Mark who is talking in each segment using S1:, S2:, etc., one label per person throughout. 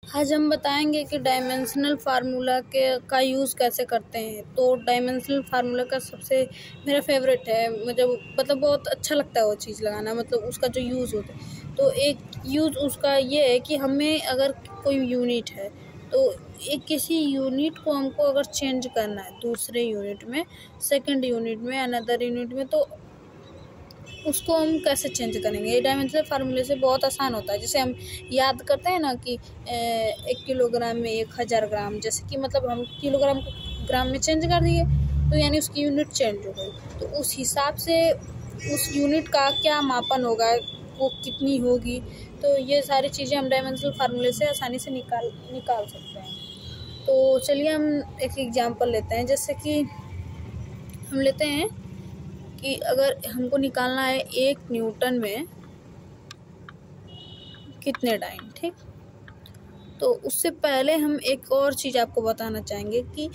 S1: आज हम बताएंगे कि डायमेंशनल फार्मूला के का यूज़ कैसे करते हैं। तो डायमेंशनल फार्मूला का सबसे मेरा फेवरेट है, मुझे मतलब बहुत अच्छा लगता है वो चीज़ लगाना, मतलब उसका जो यूज़ होता है। तो एक यूज़ उसका ये है कि हमें अगर कोई यूनिट है तो एक किसी यूनिट को हमको अगर चेंज करना है दूसरे यूनिट में, सेकंड यूनिट में, अनदर यूनिट में, तो उसको हम कैसे चेंज करेंगे। ये डायमेंशनल फार्मूले से बहुत आसान होता है। जैसे हम याद करते हैं ना कि 1 किलोग्राम में 1000 ग्राम, जैसे कि मतलब हम किलोग्राम को ग्राम में चेंज कर दिए तो यानी उसकी यूनिट चेंज हो गई। तो उस हिसाब से उस यूनिट का क्या मापन होगा, वो कितनी होगी, तो ये सारी चीज़ें हम डायमेंशनल फार्मूले से आसानी से निकाल सकते हैं। तो चलिए हम एक एग्जांपल लेते हैं। जैसे कि हम लेते हैं कि अगर हमको निकालना है 1 न्यूटन में कितने डाइन, ठीक। तो उससे पहले हम एक और चीज़ आपको बताना चाहेंगे कि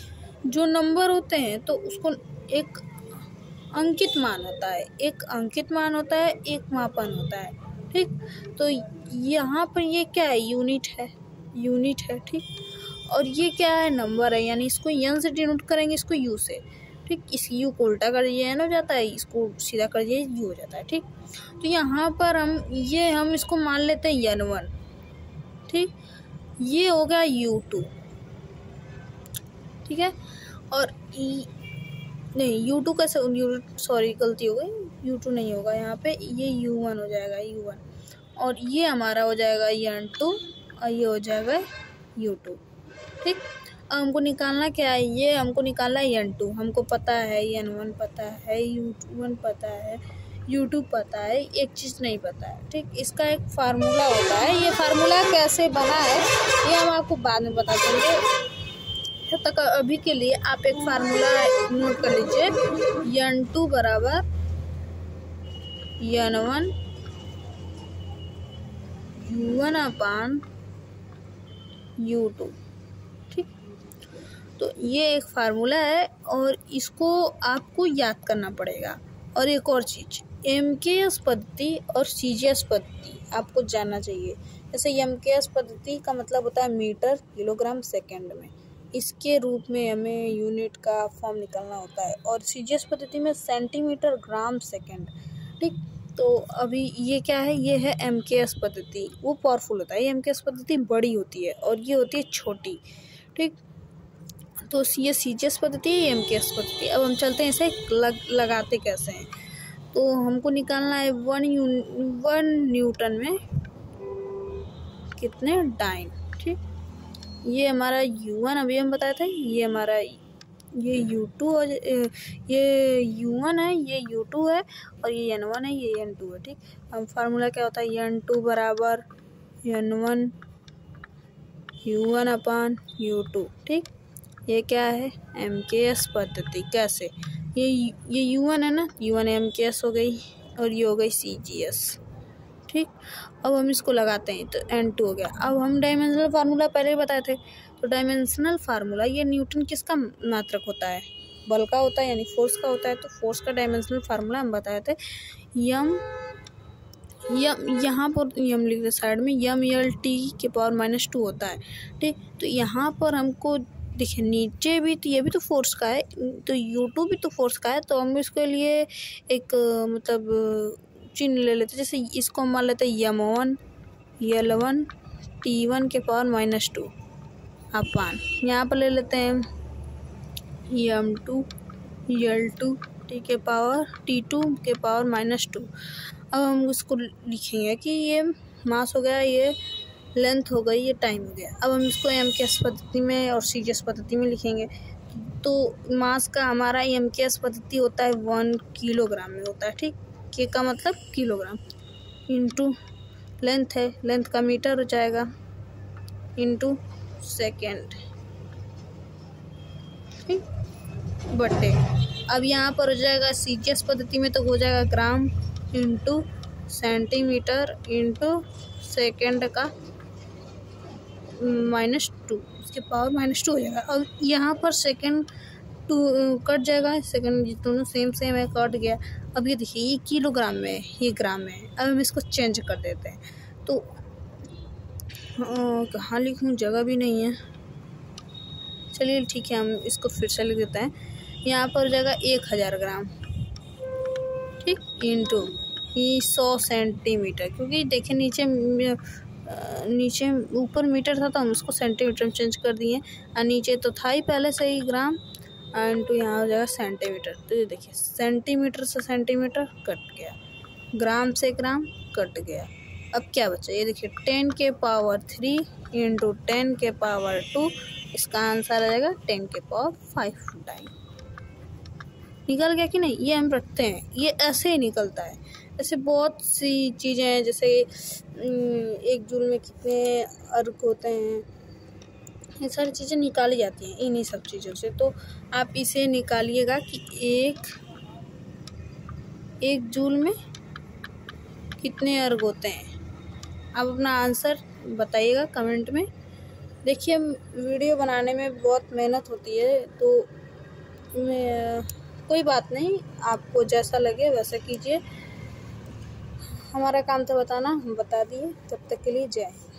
S1: जो नंबर होते हैं तो उसको एक अंकित मान होता है, एक अंकित मान होता है, एक मापन होता है, ठीक। तो यहाँ पर ये क्या है, यूनिट है, ठीक। और ये क्या है, नंबर है, यानी इसको एन से डिनोट करेंगे, इसको यू से, ठीक। इस यू को उल्टा कर दिए एन हो जाता है, इसको सीधा कर दिए यू हो जाता है, ठीक। तो यहाँ पर हम इसको मान लेते हैं n1, ठीक। ये हो गया u2, ठीक है। और नहीं u2 कैसे, सॉरी गलती हो गई, u2 नहीं होगा यहाँ पे, ये u1 हो जाएगा, u1। और ये हमारा हो जाएगा n2 और ये हो जाएगा u2, ठीक। अब हमको निकालना क्या है, ये हमको निकालना है n2, हमको पता है n1 पता है, u1 पता है, u2 पता है, एक चीज़ नहीं पता है, ठीक। इसका एक फार्मूला होता है, ये फार्मूला कैसे बना है ये हम आपको बाद में बता देंगे। तब तक अभी के लिए आप एक फार्मूला नोट कर लीजिए, n2 बराबर n1 u1 अपान u2, ठीक। तो ये एक फार्मूला है और इसको आपको याद करना पड़ेगा। और एक और चीज़, MKS पद्धति और CGS पद्धति आपको जानना चाहिए। जैसे MKS पद्धति का मतलब होता है मीटर किलोग्राम सेकंड में, इसके रूप में हमें यूनिट का फॉर्म निकालना होता है। और CGS पद्धति में सेंटीमीटर ग्राम सेकंड, ठीक। तो अभी ये क्या है, ये है MKS पद्धति, वो पावरफुल होता है। MKS पद्धति बड़ी होती है और ये होती है छोटी, ठीक। तो ये CGS पद्धति है, MKS पद्धति। अब हम चलते हैं इसे लगाते कैसे हैं। तो हमको निकालना है 1 न्यूटन में कितने डाइन, ठीक। ये हमारा u1 अभी हम बताए थे, ये हमारा ये u2 और ये u1 है, ये u2 है, और ये n1 है, ये n2 है, ठीक। अब फार्मूला क्या होता है, n2 बराबर n1 u1 अपान u2, ठीक। ये क्या है, MKS पद्धति। कैसे, ये u1 है ना, u1 MKS हो गई और ये हो गई CGS, ठीक। अब हम इसको लगाते हैं तो n2 हो गया। अब हम डायमेंशनल फार्मूला पहले ही बताए थे। तो डायमेंशनल फार्मूला, ये न्यूटन किसका मात्रक होता है, बल का होता है, यानी फोर्स का होता है। तो फोर्स का डायमेंशनल फार्मूला हम बताए थे, यम यहाँ पर यम लिख दे साइड में, MLT के पावर -2 होता है, ठीक। तो यहाँ पर हमको देखिए नीचे भी तो ये भी तो फोर्स का है, तो u2 भी तो फोर्स का है। तो हम इसके लिए एक मतलब चिन्ह ले लेते, जैसे इसको मान लेते हैं m1 L1 T1 के पावर -2 अपान, यहाँ पर ले लेते हैं m2 L2 T2 के पावर -2। अब हम इसको लिखेंगे कि ये मास हो गया, ये लेंथ हो गई, ये टाइम हो गया। अब हम इसको MKS पद्धति में और CGS पद्धति में लिखेंगे। तो मास का हमारा MKS पद्धति होता है 1 किलोग्राम में होता है, ठीक। के का मतलब किलोग्राम, इंटू लेंथ है, लेंथ का मीटर हो जाएगा, इंटू सेकेंड, ठीक, बटे। अब यहाँ पर हो जाएगा CGS पद्धति में तो हो जाएगा gram into centimetre into second का -2, उसके पावर -2 हो जाएगा। अब यहाँ पर सेकेंड 2 कट जाएगा, सेकेंड दोनों सेम है, कट गया। अब ये देखिए, ये किलोग्राम में है, ये ग्राम में है। अब हम इसको चेंज कर देते हैं। तो कहाँ लिखूँ, जगह भी नहीं है। चलिए ठीक है, हम इसको फिर से लिख देते हैं। यहाँ पर हो जाएगा 1000 ग्राम, ठीक, इंटू 100 सेंटीमीटर, क्योंकि देखिए नीचे ऊपर मीटर था तो हम उसको सेंटीमीटर में चेंज कर दिए, और नीचे तो था ही पहले से ही ग्राम, इंटू यहाँ हो जाएगा सेंटीमीटर। तो ये देखिए सेंटीमीटर से सेंटीमीटर कट गया, ग्राम से ग्राम कट गया। अब क्या बचा, ये देखिए 10 के पावर 3 इंटू 10 के पावर 2, इसका आंसर आ जाएगा 10 के पावर 5 डाई। निकल गया कि नहीं, ये हम रखते हैं, ये ऐसे ही निकलता है। ऐसे बहुत सी चीज़ें हैं, जैसे 1 जूल में कितने अर्क होते हैं, ये सारी चीज़ें निकाली जाती हैं इन्हीं सब चीज़ों से। तो आप इसे निकालिएगा कि एक जूल में कितने अर्क होते हैं। आप अपना आंसर बताइएगा कमेंट में। देखिए वीडियो बनाने में बहुत मेहनत होती है, तो कोई बात नहीं, आपको जैसा लगे वैसा कीजिए। हमारा काम था बताना, हम बता दिए। तब तक के लिए जय हिंद।